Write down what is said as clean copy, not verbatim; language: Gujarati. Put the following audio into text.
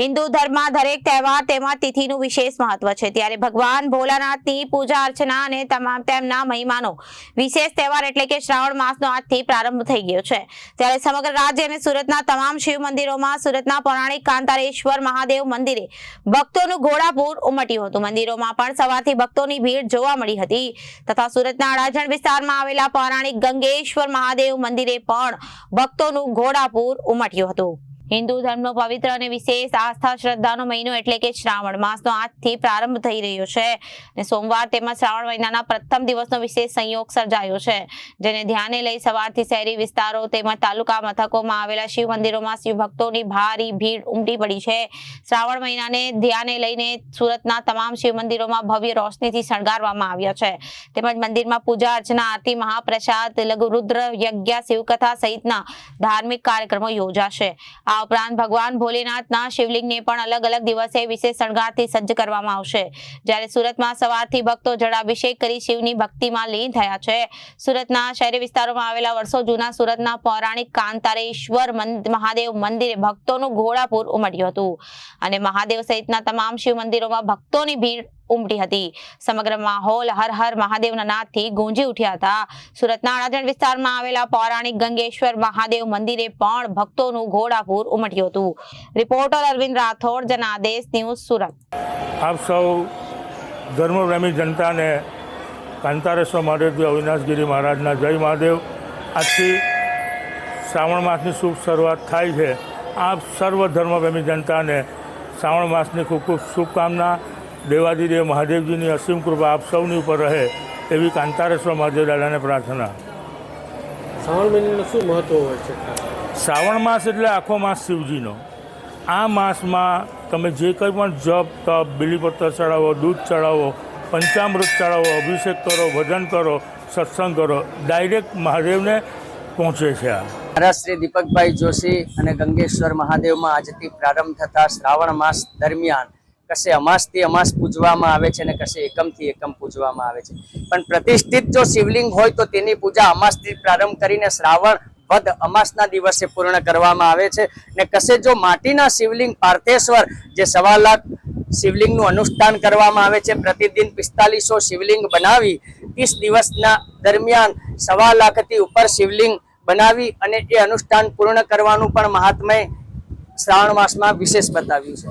હિન્દુ ધર્મમાં દરેક તહેવાર તેમાં તિથિનું વિશેષ મહત્વ છે, ત્યારે ભગવાન ભોલાનાથની પૂજા અર્ચના અને તેમના મહિમાનો વિશેષ તહેવાર એટલે કે શ્રાવણ માસનો આજથી પ્રારંભ થઈ ગયો છે। ત્યારે સમગ્ર રાજ્ય અને સુરતના તમામ શિવ મંદિરોમાં સુરતના પૌરાણિક કાંતારેશ્વર મહાદેવ મંદિરે ભક્તોનું ઘોડાપૂર ઉમટ્યું હતું। મંદિરોમાં પણ સવારથી ભક્તોની ભીડ જોવા મળી હતી તથા સુરતના અડાજણ વિસ્તારમાં આવેલા પૌરાણિક ગંગેશ્વર મહાદેવ મંદિરે પણ ભક્તોનું ઘોડાપૂર ઉમટ્યું હતું। હિન્દુ ધર્મનો પવિત્ર અને વિશેષ આસ્થા શ્રદ્ધાનો મહિનો એટલે કે શ્રાવણ માસનો આજથી પ્રારંભ થઈ રહ્યો છે અને સોમવાર તેમજ શ્રાવણ મહિનાના પ્રથમ દિવસનો વિશેષ સંયોગ સર્જાયો છે, જેને ધ્યાને લઈ સવારથી શહેરી વિસ્તારો તેમજ તાલુકા મથકોમાં આવેલા શિવ મંદિરોમાં શિવ ભક્તોની ભારી ભીડ ઉમટી પડી છે। શ્રાવણ મહિનાને ધ્યાને લઈને સુરતના તમામ શિવ મંદિરોમાં ભવ્ય રોશનીથી શણગારવામાં આવ્યા છે, તેમજ મંદિરમાં પૂજા અર્ચના, આરતી, મહાપ્રસાદ, લઘુ રુદ્ર યજ્ઞ, શિવકથા સહિતના ધાર્મિક કાર્યક્રમો યોજાશે। આ ઉપરાંત ભગવાન ભોલેનાથના શિવલિંગને પણ અલગ અલગ દિવસે વિશેષ શણગારથી સજ્જ કરવામાં આવશે, જ્યારે સુરતમાં સવારથી ભક્તો જળાભિષેક કરી શિવની ભક્તિમાં લીન થયા છે। સુરતના શહેરી વિસ્તારોમાં આવેલા વર્ષો જૂના સુરતના પૌરાણિક કાંતારેશ્વર મહાદેવ મંદિરે ભક્તોનું ઘોડાપૂર ઉમટ્યું હતું અને મહાદેવ સહિતના તમામ શિવ મંદિરોમાં ભક્તોની ભીડ ઉમટી હતી। સમગ્ર માહોલ હર હર મહાદેવના નાદથી ગુંજી ઉઠ્યા હતા। સુરતના અડાજણ વિસ્તારમાં આવેલા પૌરાણિક ગંગેશ્વર મહાદેવ મંદિરે પણ ભક્તોનું ઘોડાપૂર ઉમટ્યું હતું। Reporter Arvind Rathod, Janadesh news, Surat. આપ સૌ ધર્મપ્રેમી જનતાને કાંતારેશ્વર મહાદેવ અવિનાશગીરી મહારાજના જય મહાદેવ। આજથી શ્રાવણ માસની શુભ શરૂઆત થાય છે। આપ સર્વ ધર્મપ્રેમી જનતાને શ્રાવણ માસની ખૂબ ખૂબ શુભકામના। દેવાદિદેવ મહાદેવજીની અસીમ કૃપા આપ સૌની ઉપર રહે એવી કાંતારેશ્વર મહાદેવ દાદાને પ્રાર્થના। શ્રાવણ મહિનાનું શું મહત્વ હોય છે? શ્રાવણ માસ એટલે આખો માસ શિવજીનો। આ માસમાં તમે જે કંઈ પણ જપ, તપ, બીલીપત્ર ચડાવો, દૂધ ચડાવો, પંચામૃત ચડાવો, અભિષેક કરો, ભજન કરો, સત્સંગ કરો, ડાયરેક્ટ મહાદેવને પહોંચે છે। મારા શ્રી દીપકભાઈ જોશી અને ગંગેશ્વર મહાદેવમાં આજથી પ્રારંભ થતા શ્રાવણ માસ દરમિયાન કશે અમાસથી અમાસ પૂજવામાં આવે છે અને કશે એકમથી એકમ પૂજવામાં આવે છે, પણ પ્રતિષ્ઠિત જો શિવલિંગ હોય તો તેની પૂજા અમાસથી પ્રારંભ કરીને શ્રાવણ વદ અમાસના દિવસે પૂર્ણ કરવામાં આવે છે। ને કશે જો માટીના શિવલિંગ પાર્થેશ્વર જે 1.25 લાખ શિવલિંગનું અનુષ્ઠાન કરવામાં આવે છે, પ્રતિદિન 4500 શિવલિંગ બનાવી 30 દિવસના દરમિયાન 1.25 લાખથી ઉપર શિવલિંગ બનાવી અને એ અનુષ્ઠાન પૂર્ણ કરવાનું પણ મહાત્મય શ્રાવણ માસમાં વિશેષ બતાવ્યું છે।